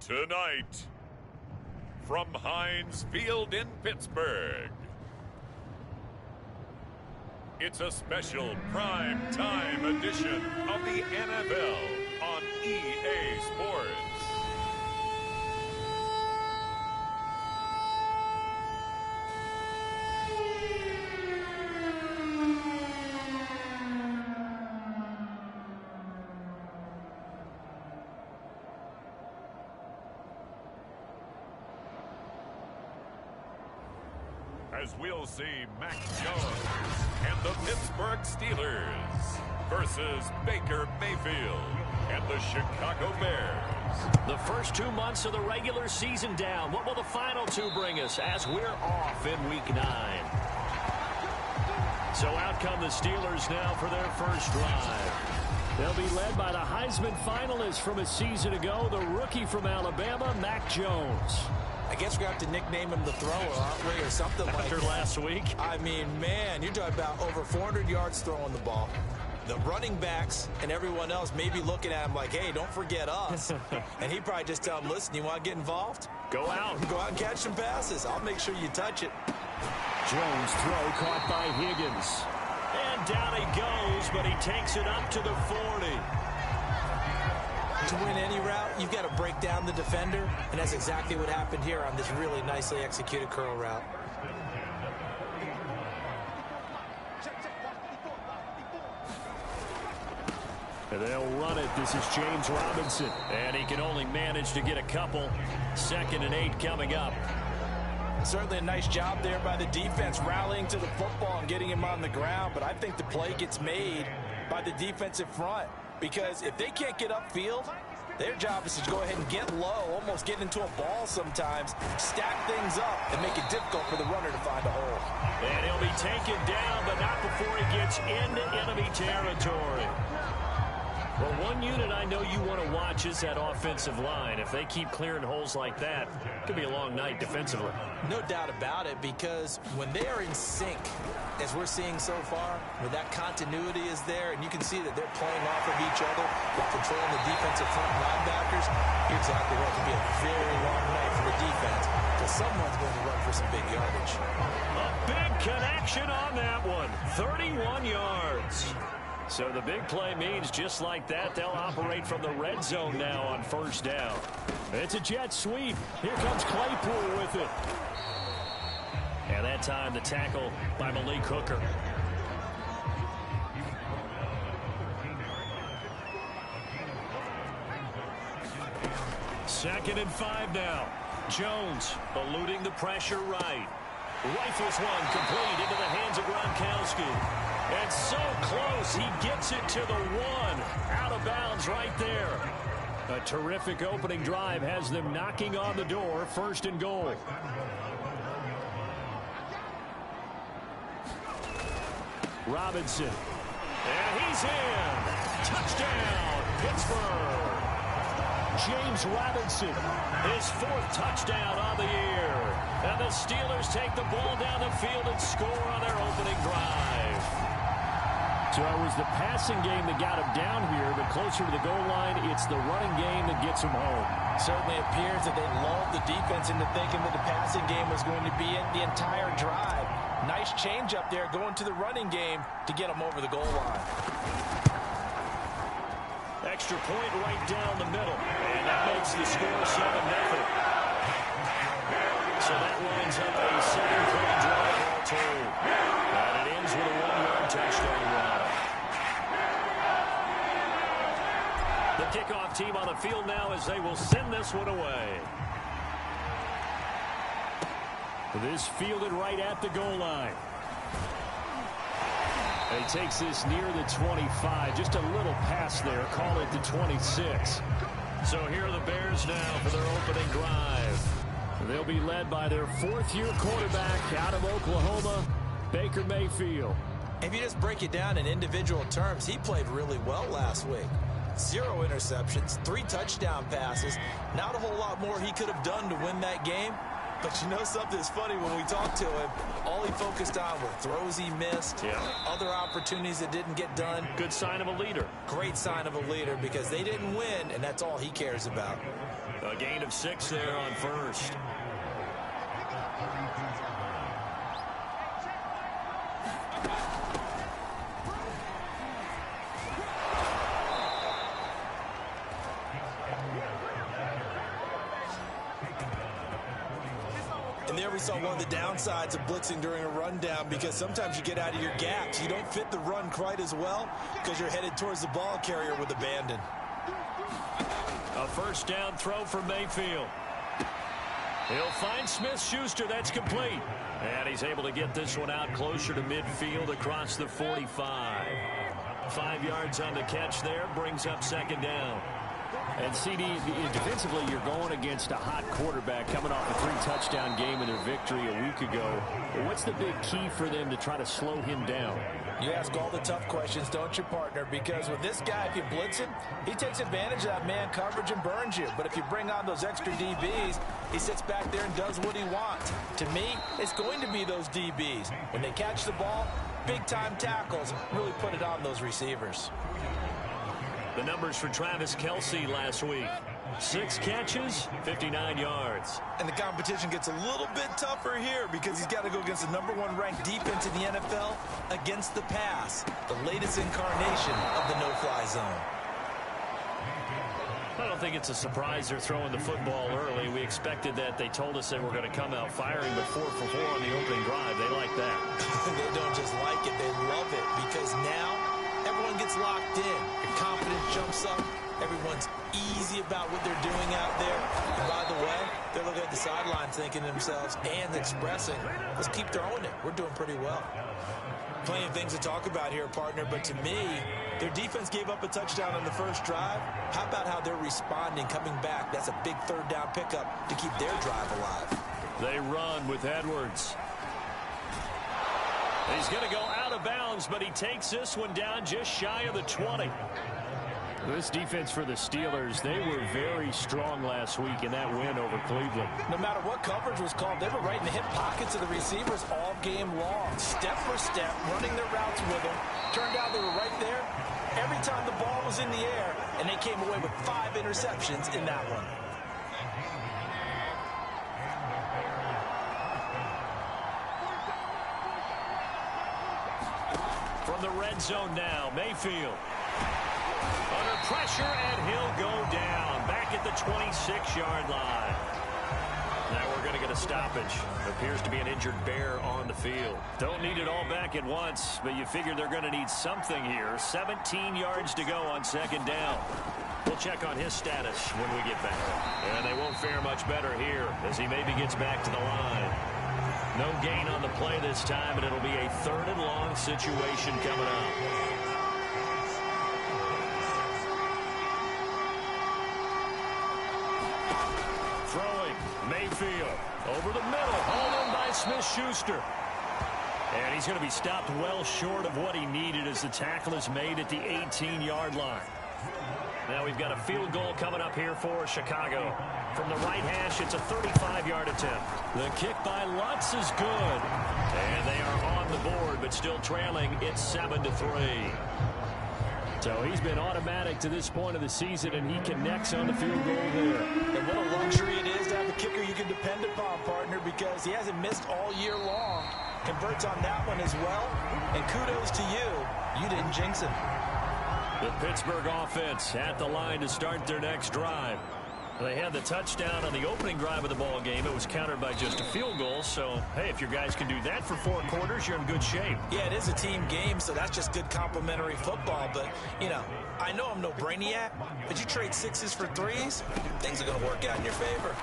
Tonight, from Heinz Field in Pittsburgh, it's a special prime time edition of the NFL on EA Sports. As we'll see Mac Jones and the Pittsburgh Steelers versus Baker Mayfield and the Chicago Bears. The first 2 months of the regular season down. What will the final two bring us as we're off in Week 9? So out come the Steelers now for their first drive. They'll be led by the Heisman finalist from a season ago, the rookie from Alabama, Mac Jones. I guess we have to nickname him the thrower, aren't we, or something like that. After last week? I mean, man, you're talking about over 400 yards throwing the ball. The running backs and everyone else may be looking at him like, hey, don't forget us. And he'd probably just tell him, listen, you want to get involved? Go out. Go out and catch some passes. I'll make sure you touch it. Jones' throw caught by Higgins. And down he goes, but he takes it up to the 40. To win any route, you've got to break down the defender, and that's exactly what happened here on this really nicely executed curl route. And they'll run it. This is James Robinson. And he can only manage to get a couple. 2nd and 8 coming up. Certainly a nice job there by the defense rallying to the football and getting him on the ground, but I think the play gets made by the defensive front. Because if they can't get upfield, their job is to go ahead and get low, almost get into a ball sometimes, stack things up, and make it difficult for the runner to find a hole. And he'll be taken down, but not before he gets into enemy territory. Well, one unit I know you want to watch is that offensive line. If they keep clearing holes like that, it could be a long night defensively. No doubt about it, because when they are in sync, as we're seeing so far, where that continuity is there, and you can see that they're playing off of each other while controlling the defensive front linebackers, you're exactly right. It could be a very long night for the defense, because someone's going to run for some big yardage. A big connection on that one. 31 yards. So the big play means just like that, they'll operate from the red zone now on first down. It's a jet sweep. Here comes Claypool with it. And that time the tackle by Malik Hooker. Second and 5 now. Jones eluding the pressure right. Rifles one complete into the hands of Gronkowski. And so close, he gets it to the 1. Out of bounds right there. A terrific opening drive has them knocking on the door. 1st and goal. Robinson. And he's in. Touchdown, Pittsburgh. James Robinson, his 4th touchdown on the year. And the Steelers take the ball down the field and score on their opening drive. So it was the passing game that got him down here, but closer to the goal line, it's the running game that gets him home. Certainly appears that they lulled the defense into thinking that the passing game was going to be in the entire drive. Nice change up there going to the running game to get them over the goal line. Extra point right down the middle, and that makes the score 7-0. So that lines up a 7-play drive all told. And it ends with a 1-yard touchdown run. The kickoff team on the field now as they will send this one away. This fielded right at the goal line. And he takes this near the 25. Just a little pass there. Call it the 26. So here are the Bears now for their opening drive. They'll be led by their 4th-year quarterback out of Oklahoma, Baker Mayfield. If you just break it down in individual terms, he played really well last week. 0 interceptions, 3 touchdown passes. Not a whole lot more he could have done to win that game. But you know something's funny, when we talked to him, all he focused on were throws he missed, other opportunities that didn't get done. Good sign of a leader. Great sign of a leader, because they didn't win, and that's all he cares about. A gain of 6 there on first. And there we saw one of the downsides of blitzing during a rundown, because sometimes you get out of your gaps. You don't fit the run quite as well because you're headed towards the ball carrier with abandon. A first down throw for Mayfield. He'll find Smith-Schuster. That's complete. And he's able to get this one out closer to midfield across the 45. 5 yards on the catch there. Brings up second down. And CD, defensively, you're going against a hot quarterback coming off a 3-touchdown game in their victory a week ago. What's the big key for them to try to slow him down? You ask all the tough questions, don't you, partner? Because with this guy, if you blitz him, he takes advantage of that man coverage and burns you. But if you bring on those extra DBs, he sits back there and does what he wants. To me, it's going to be those DBs. When they catch the ball, big-time tackles, really put it on those receivers. The numbers for Travis Kelce last week. 6 catches, 59 yards. And the competition gets a little bit tougher here, because he's got to go against the #1 ranked defense in the NFL against the pass, the latest incarnation of the no-fly zone. I don't think it's a surprise they're throwing the football early. We expected that. They told us they were going to come out firing, but 4 for 4 on the opening drive. They like that. They don't just like it, they love it, because now everyone gets locked in. Your confidence jumps up. Everyone's easy about what they're doing out there. And by the way, they're looking at the sidelines thinking to themselves and expressing, let's keep throwing it. We're doing pretty well. Plenty of things to talk about here, partner, but to me, their defense gave up a touchdown on the first drive. How about how they're responding, coming back? That's a big third down pickup to keep their drive alive. They run with Edwards. He's going to go out of bounds, but he takes this one down just shy of the 20. This defense for the Steelers, they were very strong last week in that win over Cleveland. No matter what coverage was called, they were right in the hip pockets of the receivers all game long. Step for step, running their routes with them. Turned out they were right there every time the ball was in the air, and they came away with 5 interceptions in that one. From the red zone now, Mayfield. Under pressure, and he'll go down. Back at the 26-yard line. Now we're going to get a stoppage. Appears to be an injured Bear on the field. Don't need it all back at once, but you figure they're going to need something here. 17 yards to go on second down. We'll check on his status when we get back. And they won't fare much better here as he maybe gets back to the line. No gain on the play this time, and it'll be a 3rd and long situation coming up. Throwing, Mayfield over the middle, hauled in by Smith-Schuster. And he's going to be stopped well short of what he needed as the tackle is made at the 18-yard line. Now we've got a field goal coming up here for Chicago. From the right hash, it's a 35-yard attempt. The kick by Lutz is good. And they are on the board, but still trailing. It's 7-3. So he's been automatic to this point of the season, and he connects on the field goal there. And what a luxury it is to have a kicker you can depend upon, partner, because he hasn't missed all year long. Converts on that one as well. And kudos to you. You didn't jinx him. The Pittsburgh offense at the line to start their next drive. They had the touchdown on the opening drive of the ball game. It was countered by just a field goal. So, hey, if your guys can do that for 4 quarters, you're in good shape. Yeah, it is a team game, so that's just good complimentary football. But, you know, I know I'm no brainiac, but you trade 6s for 3s, things are going to work out in your favor.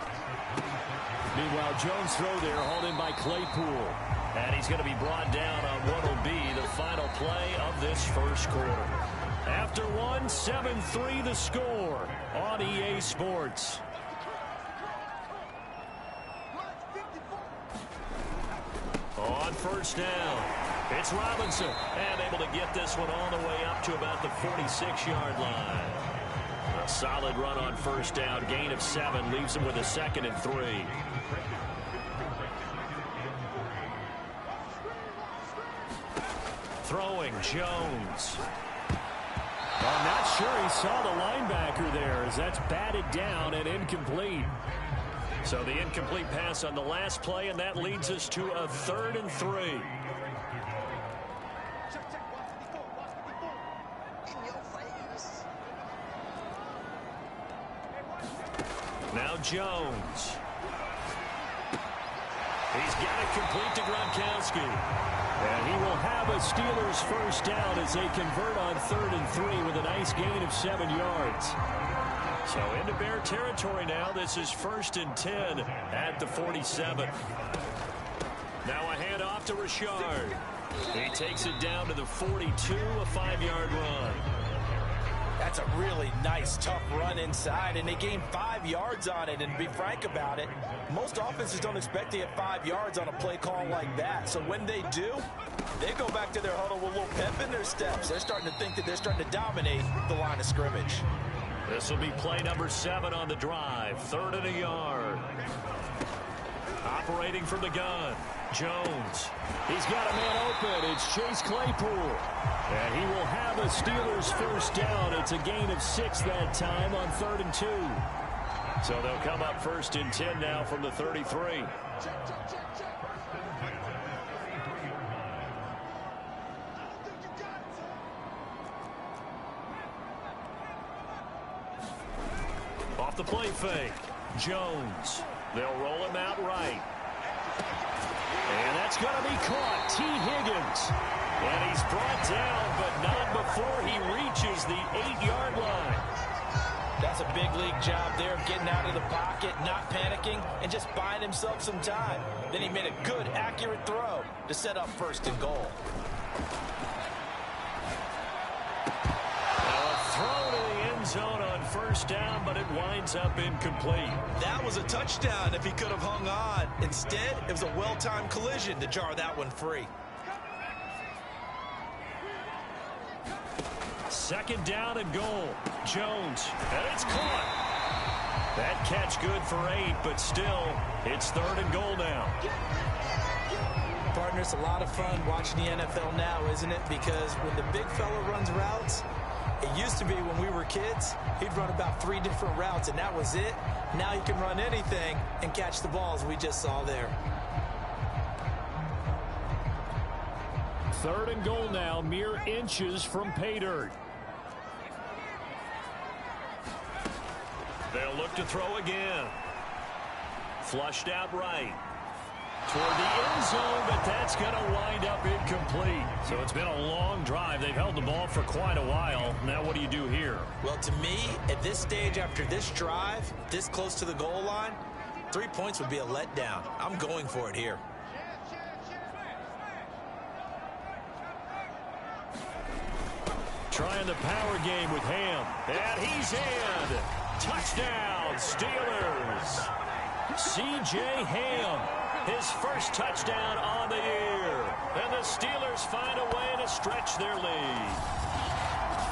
Meanwhile, Jones' throw there, hauled in by Claypool. And he's going to be brought down on what will be the final play of this first quarter. After 1, 7-3 the score on EA Sports. On first down, it's Robinson, and able to get this one all the way up to about the 46-yard line. A solid run on first down, gain of 7, leaves him with a 2nd and 3. throwing, Jones. I'm not sure he saw the linebacker there as that's batted down and incomplete. So the incomplete pass on the last play, and that leads us to a 3rd and 3. Now Jones. He's got it complete to Gronkowski. And he will have a Steelers first down as they convert on 3rd and 3 with a nice gain of 7 yards. So into Bear territory now. This is 1st and 10 at the 47. Now a handoff to Richard. He takes it down to the 42, a 5-yard run. That's a really nice, tough run inside, and they gained 5 yards on it. And to be frank about it, most offenses don't expect to get 5 yards on a play call like that. So when they do, they go back to their huddle with a little pep in their steps. They're starting to think that they're starting to dominate the line of scrimmage. This will be play number 7 on the drive. 3rd and a yard. Operating from the gun, Jones. He's got a man open. It's Chase Claypool. And he will have a Steelers first down. It's a gain of 6 that time on 3rd and 2. So they'll come up 1st and 10 now from the 33. Off the play fake, Jones. They'll roll him out right. And that's going to be caught. T. Higgins. And he's brought down, but not before he reaches the 8-yard line. That's a big league job there of getting out of the pocket, not panicking, and just buying himself some time. Then he made a good, accurate throw to set up 1st and goal. Throw to the end zone on 1st down, but it winds up incomplete. That was a touchdown if he could have hung on. Instead, it was a well-timed collision to jar that one free. 2nd down and goal. Jones, and it's caught. That catch good for 8, but still, it's 3rd and goal now. Partner, it's a lot of fun watching the NFL now, isn't it? Because when the big fella runs routes, it used to be when we were kids, he'd run about 3 different routes, and that was it. Now he can run anything and catch the balls we just saw there. 3rd and goal now, mere inches from pay dirt. They'll look to throw again. Flushed out right. Toward the end zone, but that's going to wind up incomplete. So it's been a long drive. They've held the ball for quite a while. Now what do you do here? Well, to me, at this stage after this drive, this close to the goal line, 3 points would be a letdown. I'm going for it here. Trying the power game with Ham. And he's in. Touchdown, Steelers. C.J. Ham, his first touchdown on the year. And the Steelers find a way to stretch their lead.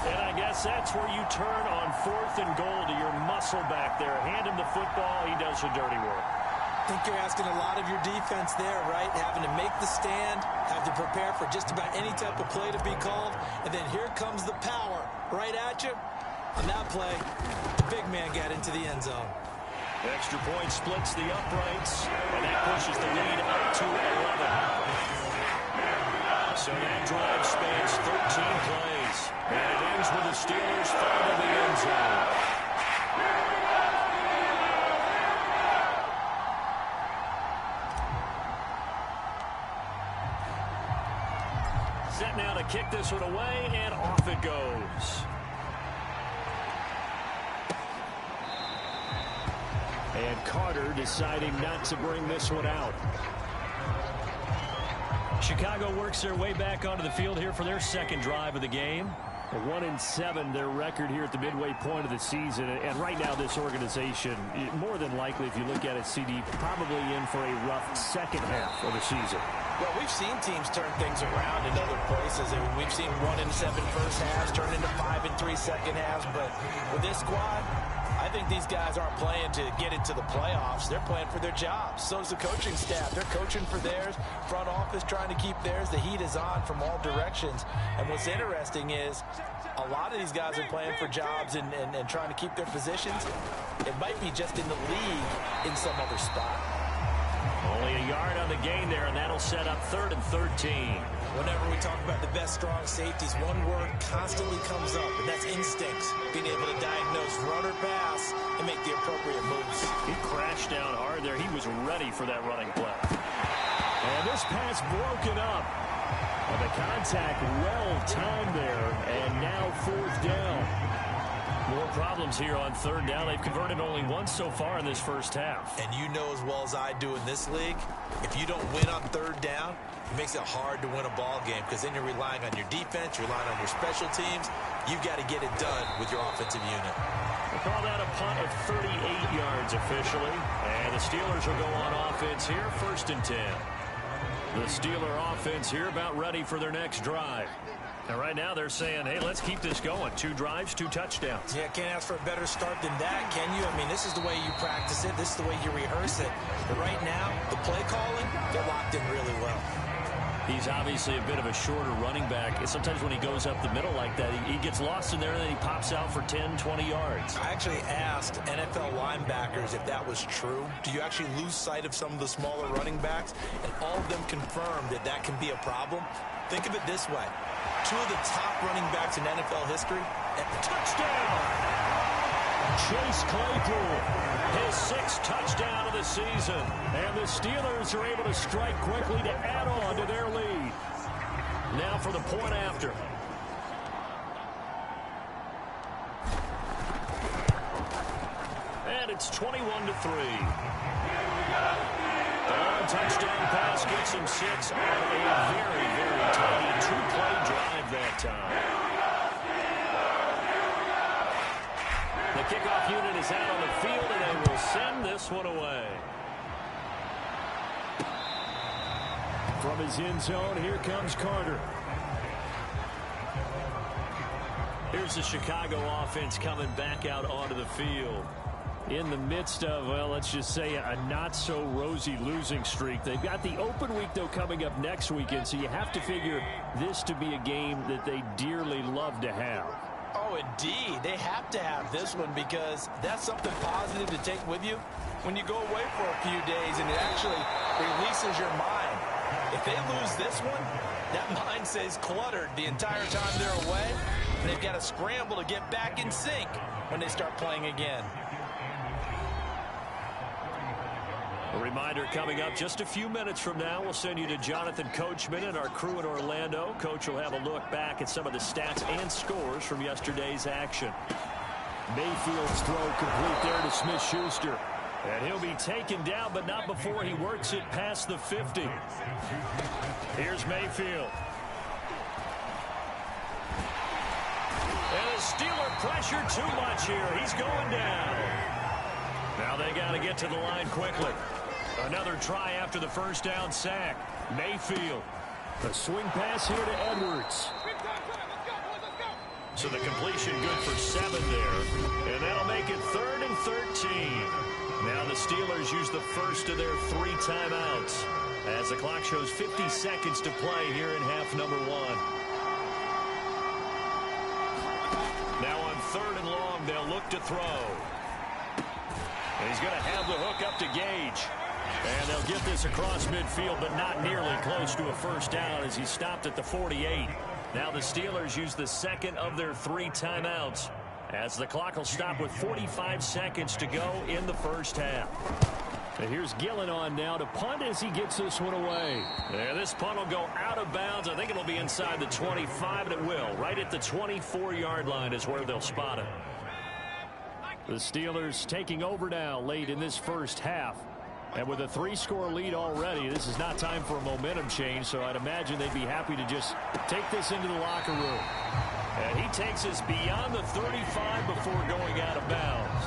And I guess that's where you turn on 4th and goal to your muscle back there. Hand him the football, he does the dirty work. I think you're asking a lot of your defense there, right? Having to make the stand, have to prepare for just about any type of play to be called, and then here comes the power right at you. On that play, the big man got into the end zone. Extra point splits the uprights, and that pushes the lead up to 11. So that drive spans 13 plays, and it ends with the Steelers finding the end zone. Set now to kick this one away, and off it goes. And Carter deciding not to bring this one out. Chicago works their way back onto the field here for their 2nd drive of the game. 1-7, their record here at the midway point of the season. And right now, this organization, more than likely, if you look at it, CD, probably in for a rough 2nd half of the season. Well, we've seen teams turn things around in other places. I mean, we've seen 1-7 first halves turn into 5-3 second halves. But with this squad, I think these guys aren't playing to get into the playoffs. They're playing for their jobs. So is the coaching staff. They're coaching for theirs. Front office trying to keep theirs. The heat is on from all directions. And what's interesting is a lot of these guys are playing for jobs and trying to keep their positions. It might be just in the league in some other spot. Only a yard on the gain there, and that'll set up 3rd and 13. Whenever we talk about the best strong safeties, one word constantly comes up, and that's instincts. Being able to diagnose run or pass and make the appropriate moves. He crashed down hard there. He was ready for that running play. And this pass broken up. And the contact well timed there, and now 4th down. More problems here on 3rd down. They've converted only once so far in this first half. And you know as well as I do in this league, if you don't win on 3rd down, it makes it hard to win a ball game because then you're relying on your defense, you're relying on your special teams. You've got to get it done with your offensive unit. We'll call that a punt of 38 yards officially. And the Steelers will go on offense here, 1st and 10. The Steeler offense here about ready for their next drive. And right now they're saying, hey, let's keep this going. 2 drives, 2 touchdowns. Yeah, can't ask for a better start than that, can you? I mean, this is the way you practice it. This is the way you rehearse it. But right now, the play calling, they're locked in really well. He's obviously a bit of a shorter running back. And sometimes when he goes up the middle like that, he gets lost in there and then he pops out for 10, 20 yards. I actually asked NFL linebackers if that was true. Do you actually lose sight of some of the smaller running backs? And all of them confirmed that that can be a problem. Think of it this way. 2 of the top running backs in NFL history. Touchdown! Chase Claypool, his 6th touchdown of the season. And the Steelers are able to strike quickly to add on to their lead. Now for the point after. And it's 21-3. Touchdown pass gets him 6 on a very, very tiny 2-play drive that time. The kickoff unit is out on the field, and they will send this one away. From his end zone, here comes Carter. Here's the Chicago offense coming back out onto the field. In the midst of, well, let's just say a not-so-rosy losing streak. They've got the open week, though, coming up next weekend, so you have to figure this to be a game that they dearly love to have. Oh, indeed. They have to have this one because that's something positive to take with you when you go away for a few days, and it actually releases your mind. If they lose this one, that mind stays cluttered the entire time they're away, and they've got to scramble to get back in sync when they start playing again. A reminder coming up just a few minutes from now. We'll send you to Jonathan Coachman and our crew in Orlando. Coach will have a look back at some of the stats and scores from yesterday's action. Mayfield's throw complete there to Smith-Schuster. And he'll be taken down, but not before he works it past the 50. Here's Mayfield. And the Steeler pressure too much here. He's going down. Now they got to get to the line quickly. Another try after the first down sack. Mayfield. A swing pass here to Edwards. So the completion good for 7 there. And that'll make it 3rd and 13. Now the Steelers use the first of their 3 timeouts as the clock shows 50 seconds to play here in half number 1. Now on 3rd and long, they'll look to throw. And he's going to have the hook up to Gage. And they'll get this across midfield, but not nearly close to a first down as he stopped at the 48. Now the Steelers use the second of their 3 timeouts as the clock will stop with 45 seconds to go in the first half. And here's Gillen on now to punt as he gets this one away. Yeah, this punt will go out of bounds. I think it'll be inside the 25, and it will. Right at the 24-yard line is where they'll spot it. The Steelers taking over now late in this first half. And with a 3-score lead already, this is not time for a momentum change, so I'd imagine they'd be happy to just take this into the locker room. And he takes us beyond the 35 before going out of bounds.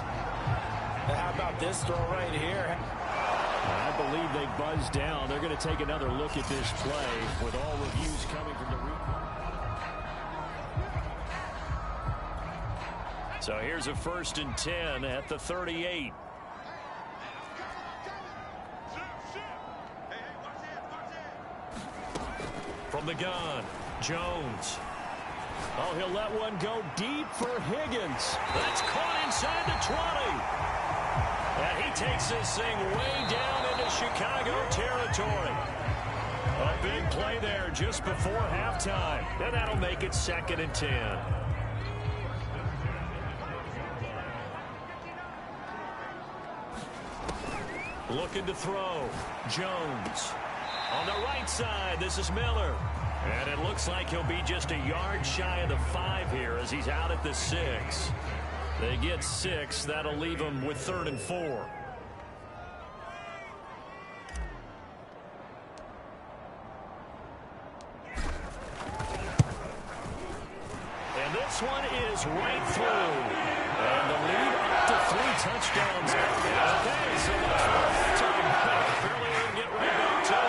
Now how about this throw right here? I believe they buzzed down. They're going to take another look at this play with all reviews coming from the replay. So here's a 1st and 10 at the 38. From the gun, Jones. Oh, he'll let one go deep for Higgins. That's caught inside the 20. And he takes this thing way down into Chicago territory. A big play there just before halftime. And that'll make it 2nd and 10. Looking to throw. Jones. On the right side, this is Miller. And it looks like he'll be just a yard shy of the 5 here as he's out at the 6. They get 6. That'll leave them with 3rd and 4. And this one is right through. And the lead up to 3 touchdowns. Okay, so the 12th time back. Barely able to get right back to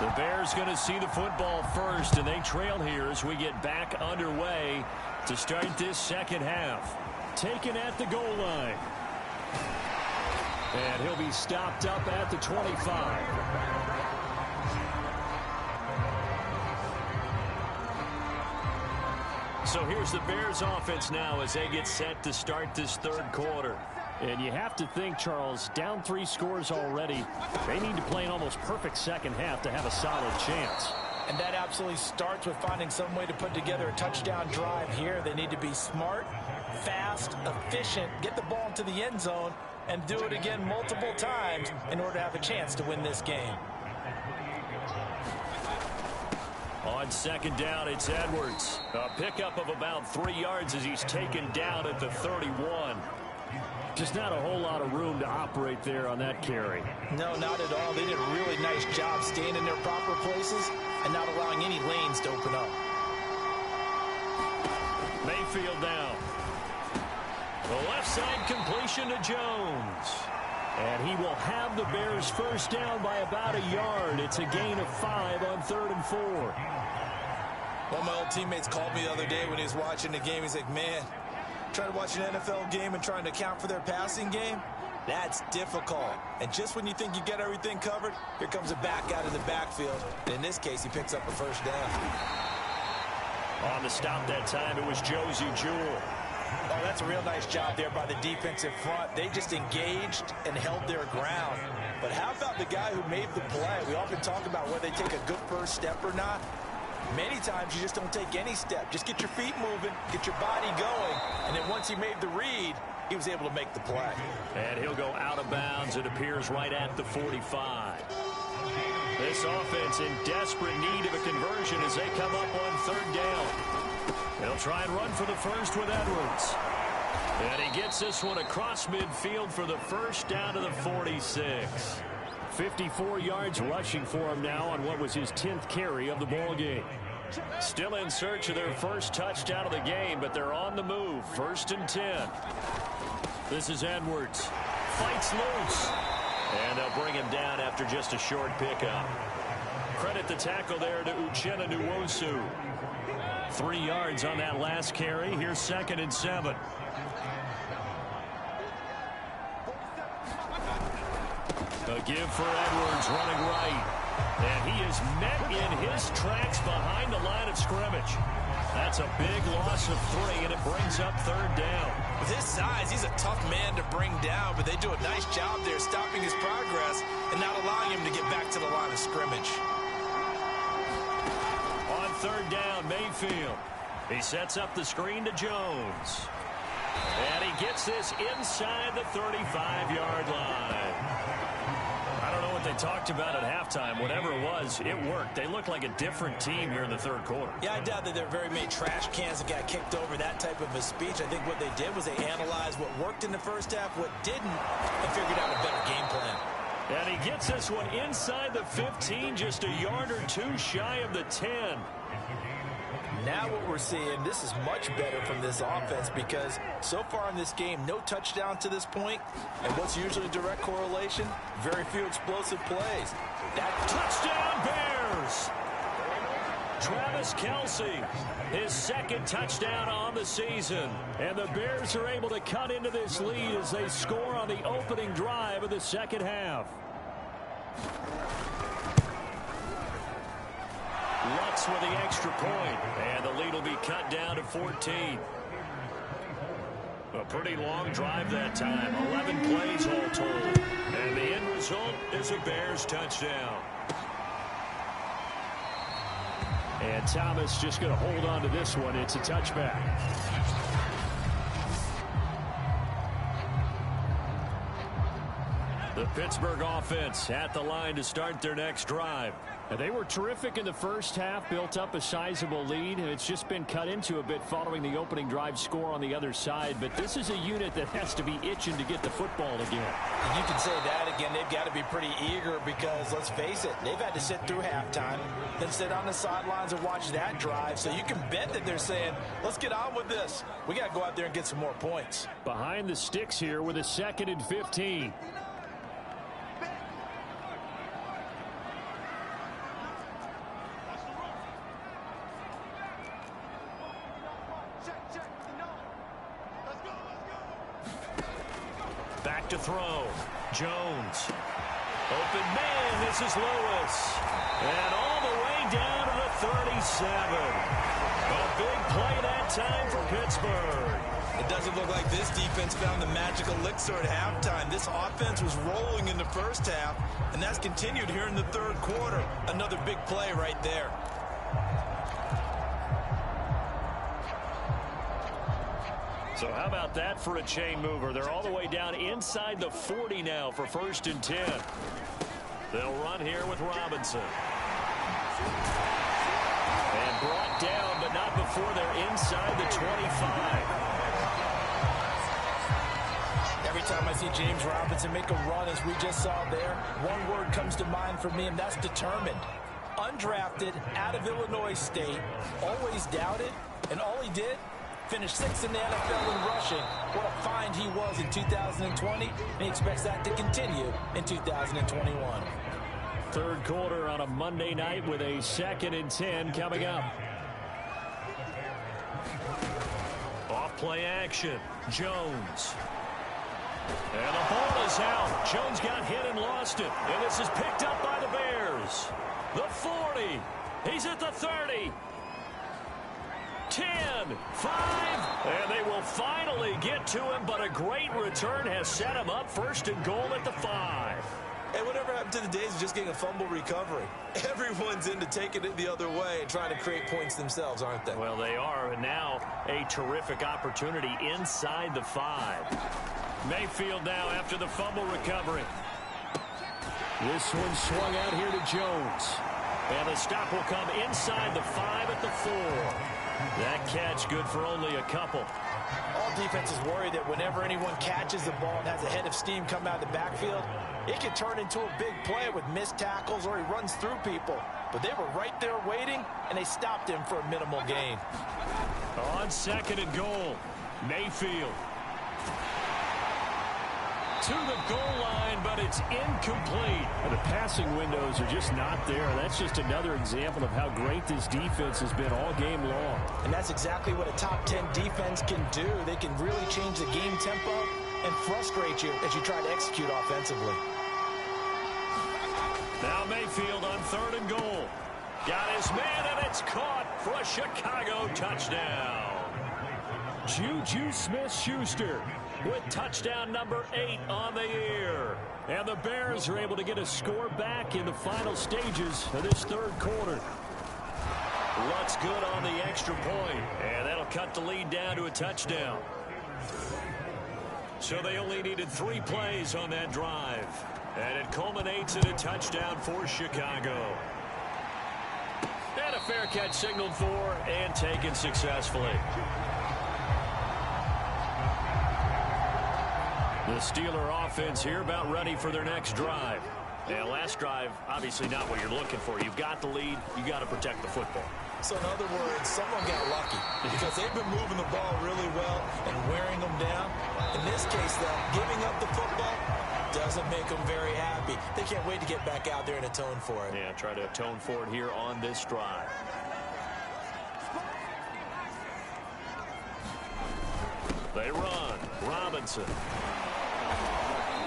it. The Bears going to see the football first, and they trail here as we get back underway to start this second half. Taken at the goal line. And he'll be stopped up at the 25. So here's the Bears offense now as they get set to start this 3rd quarter. And you have to think, Charles, down 3 scores already. They need to play an almost perfect second half to have a solid chance. And that absolutely starts with finding some way to put together a touchdown drive here. They need to be smart, fast, efficient, get the ball into the end zone, and do it again multiple times in order to have a chance to win this game. On 2nd down, it's Edwards. A pickup of about 3 yards as he's taken down at the 31. Just not a whole lot of room to operate there on that carry. No, not at all. They did a really nice job staying in their proper places and not allowing any lanes to open up. Mayfield down. The left side completion to Jones. And he will have the Bears first down by about a yard. It's a gain of 5 on 3rd and 4. One of my old teammates called me the other day when he was watching the game. He's like, man, trying to watch an NFL game and trying to account for their passing game, that's difficult. And just when you think you get everything covered, here comes a back out of the backfield. And in this case, he picks up a first down. On the stop that time, it was Josie Jewell. Oh, that's a real nice job there by the defensive front. They just engaged and held their ground. But how about the guy who made the play? We often talk about whether they take a good first step or not. Many times you just don't take any step. Just get your feet moving, get your body going, and then once he made the read, he was able to make the play. And he'll go out of bounds, it appears, right at the 45. This offense in desperate need of a conversion as they come up on 3rd down. They'll try and run for the first with Edwards. And he gets this one across midfield for the first down to the 46. 54 yards rushing for him now on what was his 10th carry of the ball game. Still in search of their first touchdown of the game, but they're on the move. 1st and 10. This is Edwards. Fights loose. And they'll bring him down after just a short pickup. Credit the tackle there to Uchenna Nwosu. 3 yards on that last carry. Here's 2nd and 7. A give for Edwards running right. And he is met in his tracks behind the line of scrimmage. That's a big loss of 3, and it brings up 3rd down. With his size, he's a tough man to bring down, but they do a nice job there stopping his progress and not allowing him to get back to the line of scrimmage. On 3rd down, Mayfield. He sets up the screen to Jones. And he gets this inside the 35-yard line. I don't know what they talked about at halftime. Whatever it was, it worked. They looked like a different team here in the 3rd quarter. Yeah, I doubt that there are very many trash cans that got kicked over, that type of a speech. I think what they did was they analyzed what worked in the first half, what didn't, and figured out a better game plan. And he gets this one inside the 15, just a yard or 2 shy of the 10. Now what we're seeing, this is much better from this offense because so far in this game, no touchdown to this point. And what's usually a direct correlation? Very few explosive plays. That touchdown Bears! Travis Kelce, his second touchdown on the season. And the Bears are able to cut into this lead as they score on the opening drive of the second half. Lutz with the extra point, and the lead will be cut down to 14. A pretty long drive that time, 11 plays all told. And the end result is a Bears touchdown. And Thomas just going to hold on to this one. It's a touchback. The Pittsburgh offense at the line to start their next drive. And they were terrific in the first half, built up a sizable lead, and it's just been cut into a bit following the opening drive score on the other side. But this is a unit that has to be itching to get the football again. And you can say that again. They've got to be pretty eager because, let's face it, they've had to sit through halftime, then sit on the sidelines and watch that drive. So you can bet that they're saying, let's get on with this. We got to go out there and get some more points. Behind the sticks here with a 2nd and 15. Back to throw. Jones. Open man. This is Lewis. And all the way down to the 37. A big play that time for Pittsburgh. It doesn't look like this defense found the magical elixir at halftime. This offense was rolling in the first half, and that's continued here in the third quarter. Another big play right there. So how about that for a chain mover? They're all the way down inside the 40 now for 1st and 10. They'll run here with Robinson. And brought down, but not before they're inside the 25. Every time I see James Robinson make a run, as we just saw there, one word comes to mind for me, and that's determined. Undrafted, out of Illinois State, always doubted, and all he did, finished 6th in the NFL in rushing. What a find he was in 2020, and he expects that to continue in 2021. Third quarter on a Monday night with a 2nd and 10 coming up. Off play action. Jones. And the ball is out. Jones got hit and lost it. And this is picked up by the Bears. The 40. He's at the 30. 10, 5, and they will finally get to him, but a great return has set him up 1st and goal at the 5. Hey, whatever happened to the days of just getting a fumble recovery? Everyone's into taking it the other way and trying to create points themselves, aren't they? Well, they are, and now a terrific opportunity inside the 5. Mayfield now after the fumble recovery. This one swung out here to Jones. And the stop will come inside the 5 at the 4. That catch good for only a couple. All defenses worry that whenever anyone catches the ball and has a head of steam come out of the backfield, it can turn into a big play with missed tackles or he runs through people. But they were right there waiting, and they stopped him for a minimal gain. On 2nd and goal, Mayfield. To the goal line, but it's incomplete. And the passing windows are just not there. That's just another example of how great this defense has been all game long. And that's exactly what a top 10 defense can do. They can really change the game tempo and frustrate you as you try to execute offensively. Now Mayfield on 3rd and goal. Got his man, and it's caught for a Chicago touchdown. Juju Smith-Schuster with touchdown number 8 on the year. And the Bears are able to get a score back in the final stages of this third quarter. Lutz good on the extra point, and that'll cut the lead down to a touchdown. So they only needed 3 plays on that drive, and it culminates in a touchdown for Chicago. And a fair catch signaled for and taken successfully. The Steeler offense here about ready for their next drive. And last drive, obviously not what you're looking for. You've got the lead. You got to protect the football. So in other words, someone got lucky because they've been moving the ball really well and wearing them down. In this case, though, giving up the football doesn't make them very happy. They can't wait to get back out there and atone for it. Yeah, try to atone for it here on this drive. They run. Robinson.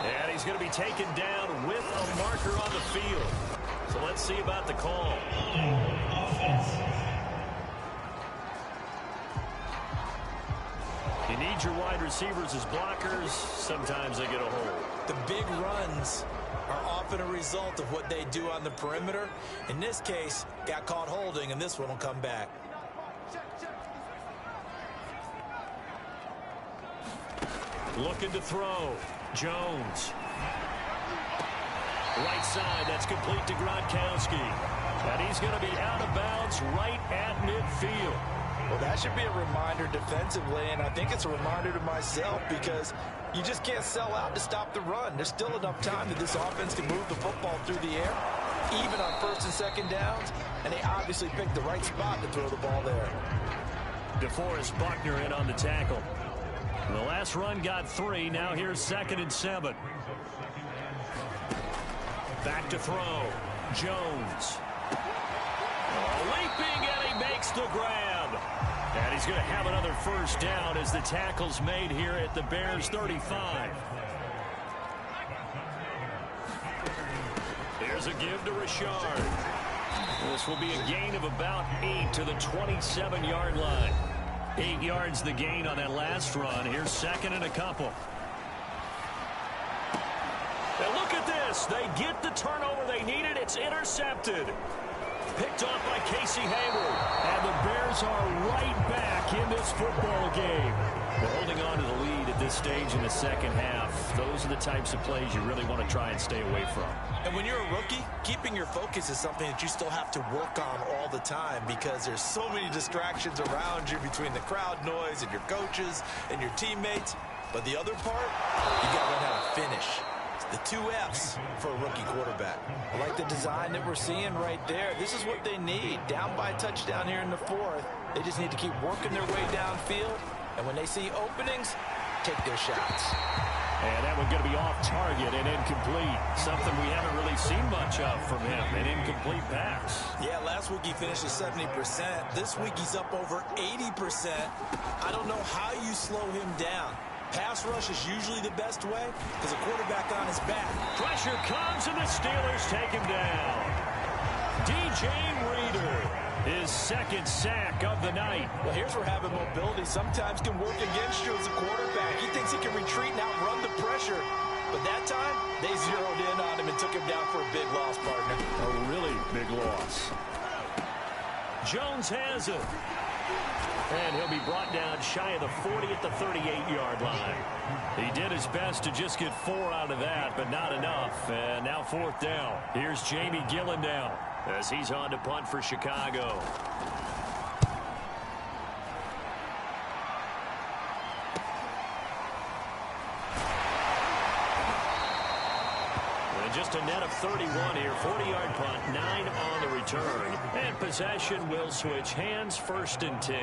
And he's going to be taken down with a marker on the field. So let's see about the call. You need your wide receivers as blockers. Sometimes they get a hold. The big runs are often a result of what they do on the perimeter. In this case, got caught holding, and this one will come back. Looking to throw. Jones. Right side, that's complete to Gronkowski. And he's going to be out of bounds right at midfield. Well, that should be a reminder defensively, and I think it's a reminder to myself because you just can't sell out to stop the run. There's still enough time that this offense can move the football through the air, even on first and second downs, and they obviously picked the right spot to throw the ball there. DeForest Buckner in on the tackle. The last run got 3. Now here's 2nd and 7. Back to throw. Jones. Leaping, and he makes the grab. And he's going to have another first down as the tackle's made here at the Bears 35. Here's a give to Richard. This will be a gain of about 8 to the 27-yard line. 8 yards the gain on that last run. Here's 2nd and a couple. And look at this. They get the turnover they needed. It's intercepted. Picked off by Casey Hayward. And the Bears are right back in this football game. We're holding on to the lead at this stage in the second half. Those are the types of plays you really want to try and stay away from. And when you're a rookie, keeping your focus is something that you still have to work on all the time because there's so many distractions around you between the crowd noise and your coaches and your teammates. But the other part, you got to learn how to finish. The 2 F's for a rookie quarterback. I like the design that we're seeing right there. This is what they need. Down by a touchdown here in the 4th. They just need to keep working their way downfield. And when they see openings, take their shots. And that one's going to be off target and incomplete. Something we haven't really seen much of from him. An incomplete pass. Yeah, last week he finished at 70%. This week he's up over 80%. I don't know how you slow him down. Pass rush is usually the best way because a quarterback on his back. Pressure comes and the Steelers take him down. DJ Reader, his 2nd sack of the night. Well, here's where having mobility sometimes can work against you as a quarterback. He thinks he can retreat and outrun the pressure. But that time, they zeroed in on him and took him down for a big loss, partner. A really big loss. Jones has it. And he'll be brought down shy of the 40 at the 38-yard line. He did his best to just get 4 out of that, but not enough. And now 4th down. Here's Jamie Gillen down as he's on to punt for Chicago. And just a net of 31 here. 40-yard punt, 9 on the return. And possession will switch hands, 1st and 10.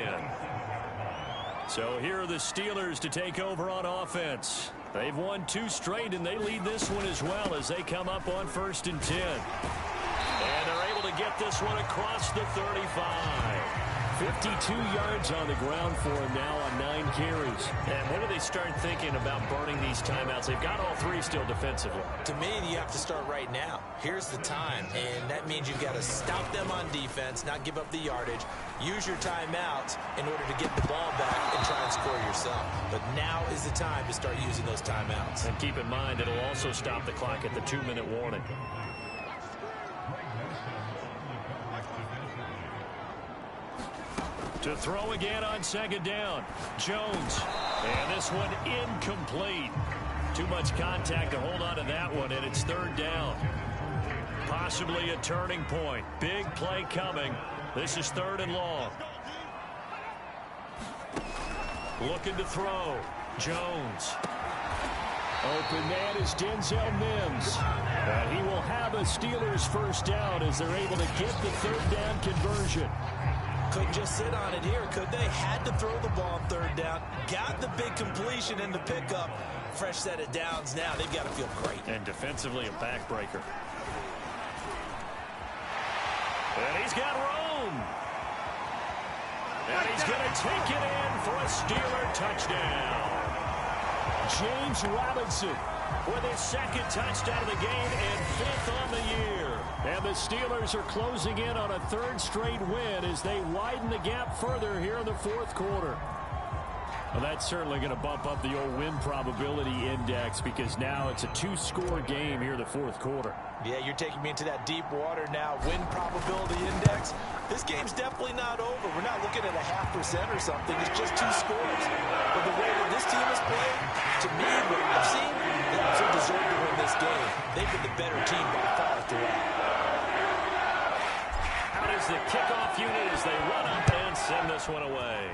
So here are the Steelers to take over on offense. They've won 2 straight, and they lead this one as well as they come up on 1st and 10. And they're able to get this one across the 35. 52 yards on the ground for him now on 9 carries. And when do they start thinking about burning these timeouts? They've got all 3 still defensively. To me, you have to start right now. Here's the time, and that means you've got to stop them on defense, not give up the yardage. Use your timeouts in order to get the ball back and try and score yourself. But now is the time to start using those timeouts. And keep in mind, it'll also stop the clock at the 2-minute warning. To throw again on 2nd down. Jones. And this one incomplete. Too much contact to hold on to that one, and it's 3rd down. Possibly a turning point. Big play coming. This is 3rd and long. Looking to throw. Jones. Open man is Denzel Mims. And he will have a Steelers first down as they're able to get the 3rd down conversion. Couldn't just sit on it here, could they? Had to throw the ball 3rd down. Got the big completion in the pickup. Fresh set of downs now. They've got to feel great. And defensively a backbreaker. And he's got room. And he's going to take it in for a Steeler touchdown. James Robinson with his second touchdown of the game and 5th on the year. And the Steelers are closing in on a 3rd straight win as they widen the gap further here in the 4th quarter. Well, that's certainly going to bump up the old win probability index because now it's a 2-score game here in the 4th quarter. Yeah, you're taking me into that deep water now. Win probability index. This game's definitely not over. We're not looking at a 0.5% or something. It's just 2 scores. But the way that this team is playing, to me, what I've seen, they also deserve to win this game. They've been the better team by far throughout. Out is the kickoff unit as they run up and send this one away.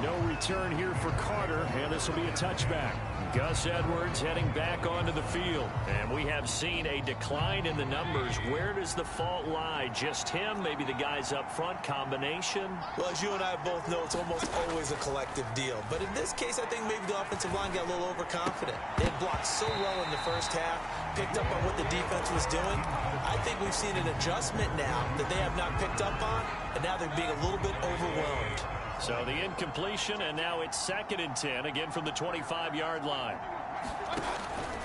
No return here for Carter, and this will be a touchback. Gus Edwards heading back onto the field. And we have seen a decline in the numbers. Where does the fault lie? Just him? Maybe the guys up front? Combination? Well, as you and I both know, it's almost always a collective deal. But in this case, I think maybe the offensive line got a little overconfident. They had blocked so well in the first half, picked up on what the defense was doing. I think we've seen an adjustment now that they have not picked up on, and now they're being a little bit overwhelmed. So the incompletion, and now it's 2nd and 10, again from the 25-yard line.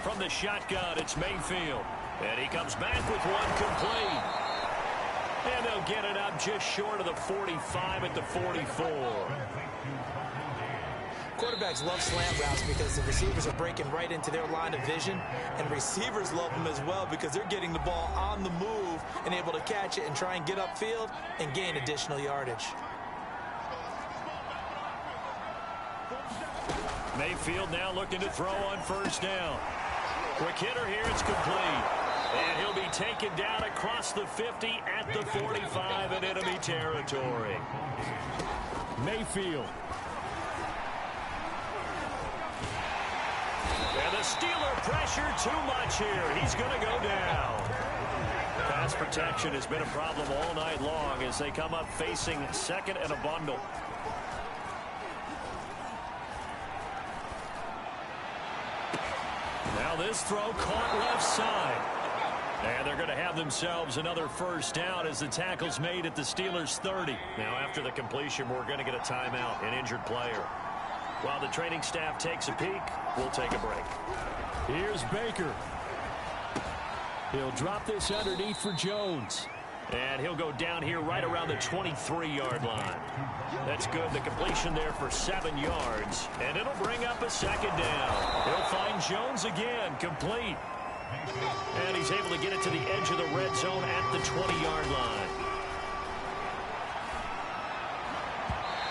From the shotgun, it's Mayfield. And he comes back with one complete. And they'll get it up just short of the 45 at the 44. Quarterbacks love slant routes because the receivers are breaking right into their line of vision, and receivers love them as well because they're getting the ball on the move and able to catch it and try and get upfield and gain additional yardage. Mayfield now looking to throw on 1st down. Quick hitter here, it's complete. And he'll be taken down across the 50 at the 45 in enemy territory. Mayfield. And the Steeler pressure too much here. He's going to go down. Pass protection has been a problem all night long as they come up facing 2nd and a bundle. Now this throw caught left side. And they're going to have themselves another 1st down as the tackle's made at the Steelers' 30. Now after the completion, we're going to get a timeout, an injured player. While the training staff takes a peek, we'll take a break. Here's Baker. He'll drop this underneath for Jones. And he'll go down here right around the 23-yard line. That's good. The completion there for 7 yards. And it'll bring up a 2nd down. He'll find Jones again. Complete. And he's able to get it to the edge of the red zone at the 20-yard line.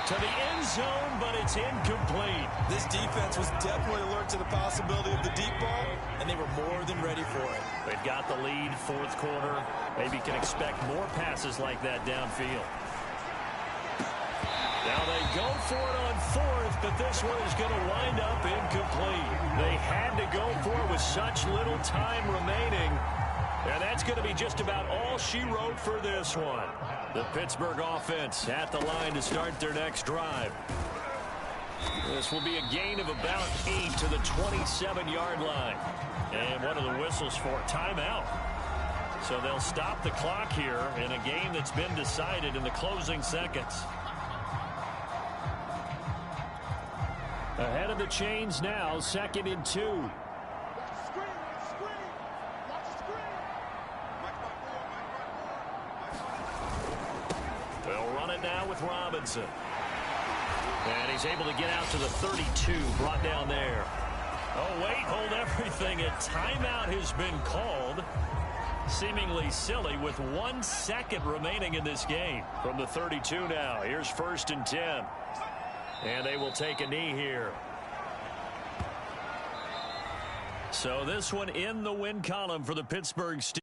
To the end zone, but it's incomplete. This defense was definitely alert to the possibility of the deep ball, and they were more than ready for it. They've got the lead, 4th quarter. Maybe can expect more passes like that downfield. Now they go for it on 4th, but this one is going to wind up incomplete. They had to go for it with such little time remaining. And that's going to be just about all she wrote for this one. The Pittsburgh offense at the line to start their next drive. This will be a gain of about 8 to the 27-yard line. And what are the whistles for? Timeout. So they'll stop the clock here in a game that's been decided in the closing seconds. Ahead of the chains now, 2nd and 2. They'll run it now with Robinson. And he's able to get out to the 32, brought down there. Oh, wait, hold everything. A timeout has been called. Seemingly silly with 1 second remaining in this game. From the 32 now, here's 1st and 10. And they will take a knee here. So this one in the win column for the Pittsburgh Steelers.